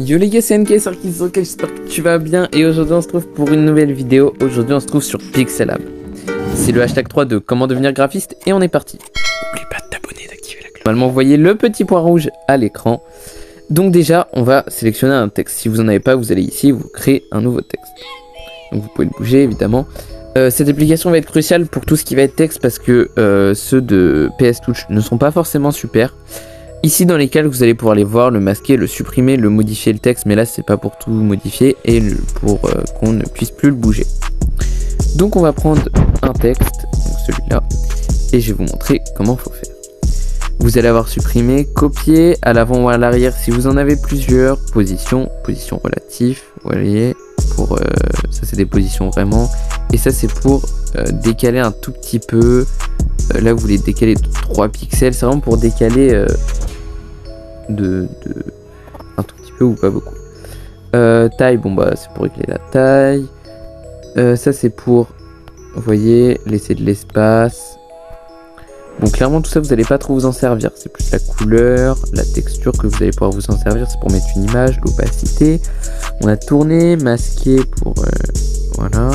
Yo les gars, c'est NK sur Kizoka, j'espère que tu vas bien et aujourd'hui on se trouve pour une nouvelle vidéo. Aujourd'hui on se trouve sur Pixelab. C'est le hashtag 3 de comment devenir graphiste et on est parti. N'oublie pas de t'abonner et d'activer la cloche. Normalement vous voyez le petit point rouge à l'écran. Donc déjà on va sélectionner un texte. Si vous en avez pas, vous allez ici, vous créez un nouveau texte. Donc vous pouvez le bouger évidemment. Cette application va être cruciale pour tout ce qui va être texte parce que ceux de PS Touch ne sont pas forcément super. Ici dans les calques vous allez pouvoir les voir, le masquer, le supprimer, le modifier le texte, mais là c'est pas pour tout modifier et pour qu'on ne puisse plus le bouger. Donc on va prendre un texte, donc celui-là, et je vais vous montrer comment il faut faire. Vous allez avoir supprimé, copier à l'avant ou à l'arrière si vous en avez plusieurs, position relative, vous voyez, pour ça c'est des positions vraiment, et ça c'est pour décaler un tout petit peu. Là vous voulez décaler de 3 pixels, c'est vraiment pour décaler de un tout petit peu ou pas beaucoup. Taille, bon bah c'est pour régler la taille. Ça c'est pour, vous voyez, laisser de l'espace. Bon clairement tout ça vous n'allez pas trop vous en servir, c'est plus la couleur, la texture que vous allez pouvoir vous en servir, c'est pour mettre une image, l'opacité. On a tourné, masqué pour voilà.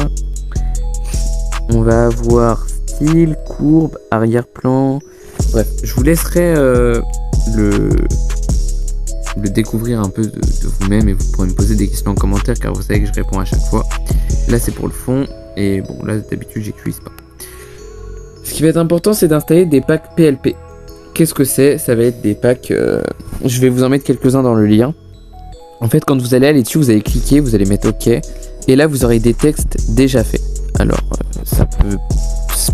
On va avoir style, courbe, arrière-plan. Bref, je vous laisserai le découvrir un peu de vous-même et vous pourrez me poser des questions en commentaire car vous savez que je réponds à chaque fois. Là c'est pour le fond et bon là d'habitude j'utilise pas. Ce qui va être important c'est d'installer des packs PLP. Qu'est-ce que c'est? Ça va être des packs, je vais vous en mettre quelques-uns dans le lien. En fait quand vous allez aller dessus vous allez cliquer, vous allez mettre OK et là vous aurez des textes déjà faits. Alors ça peut...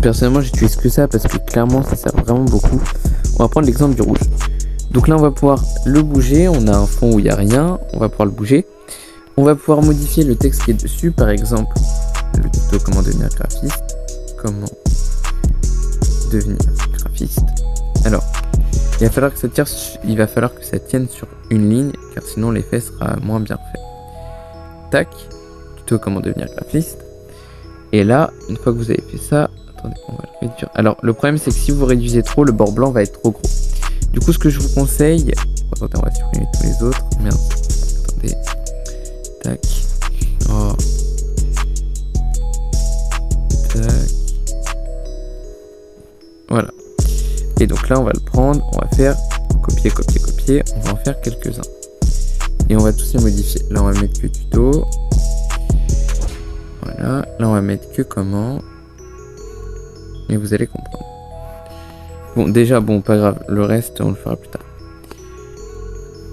Personnellement j'utilise que ça parce que clairement ça sert vraiment beaucoup. On va prendre l'exemple du rouge. Donc là on va pouvoir le bouger, on a un fond où il n'y a rien, on va pouvoir le bouger. On va pouvoir modifier le texte qui est dessus, par exemple le tuto comment devenir graphiste. Comment devenir graphiste. Alors il va falloir que ça tienne sur une ligne car sinon l'effet sera moins bien fait. Tac, tuto comment devenir graphiste. Et là, une fois que vous avez fait ça, attendez, on va le réduire. Alors, le problème, c'est que si vous réduisez trop, le bord blanc va être trop gros. Du coup, ce que je vous conseille... Attendez, on va supprimer tous les autres. Merde. Attendez. Tac. Oh. Tac. Voilà. Et donc là, on va le prendre. On va faire copier, copier, copier. On va en faire quelques-uns. Et on va tous les modifier. Là, on va mettre que tuto. Voilà, là on va mettre que comment. Et vous allez comprendre. Bon, déjà, bon, pas grave, le reste on le fera plus tard.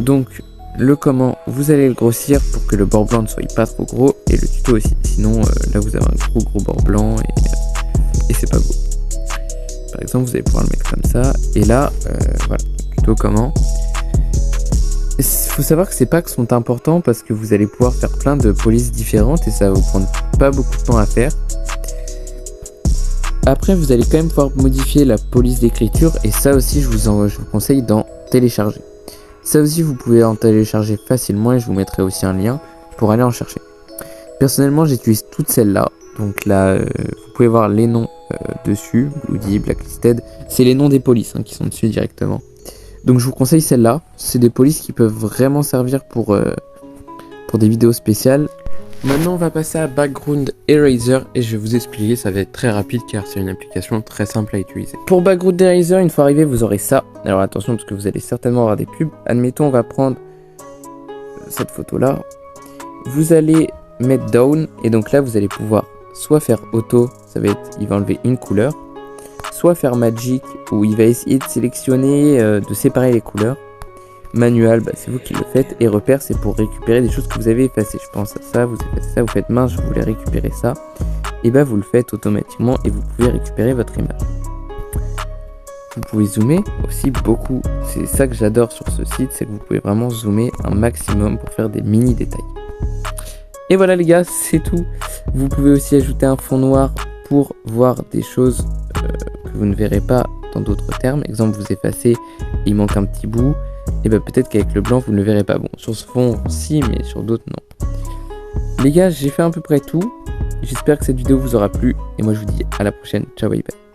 Donc, le comment, vous allez le grossir pour que le bord blanc ne soit pas trop gros. Et le tuto aussi, sinon là vous avez un gros bord blanc et c'est pas beau. Par exemple, vous allez pouvoir le mettre comme ça. Et là, voilà, tuto comment. Il faut savoir que ces packs sont importants parce que vous allez pouvoir faire plein de polices différentes et ça va vous prendre pas beaucoup de temps à faire. Après vous allez quand même pouvoir modifier la police d'écriture et ça aussi je vous conseille d'en télécharger. Ça aussi vous pouvez en télécharger facilement et je vous mettrai aussi un lien pour aller en chercher. Personnellement j'utilise toutes celles-là. Donc là vous pouvez voir les noms dessus, Bloody, Blacklisted, c'est les noms des polices qui sont dessus directement. Donc je vous conseille celle-là, c'est des polices qui peuvent vraiment servir pour des vidéos spéciales. Maintenant on va passer à Background Eraser et je vais vous expliquer, ça va être très rapide car c'est une application très simple à utiliser. Pour Background Eraser, une fois arrivé vous aurez ça. Alors attention parce que vous allez certainement avoir des pubs. Admettons on va prendre cette photo-là. Vous allez mettre Down et donc là vous allez pouvoir soit faire Auto, ça va être, il va enlever une couleur. Soit faire Magic où il va essayer de sélectionner, de séparer les couleurs. Manual, bah, c'est vous qui le faites. Et repère, c'est pour récupérer des choses que vous avez effacées. Je pense à ça, vous effacez ça, vous faites mince, je voulais récupérer ça. Et bah vous le faites automatiquement et vous pouvez récupérer votre image. Vous pouvez zoomer aussi beaucoup. C'est ça que j'adore sur ce site, c'est que vous pouvez vraiment zoomer un maximum pour faire des mini détails. Et voilà les gars, c'est tout. Vous pouvez aussi ajouter un fond noir pour voir des choses que vous ne verrez pas dans d'autres termes. Exemple, vous effacez et il manque un petit bout. Et bah peut-être qu'avec le blanc vous ne le verrez pas. Bon, sur ce fond si, mais sur d'autres non. Les gars, j'ai fait à peu près tout. J'espère que cette vidéo vous aura plu. Et moi je vous dis à la prochaine. Ciao, bye bye.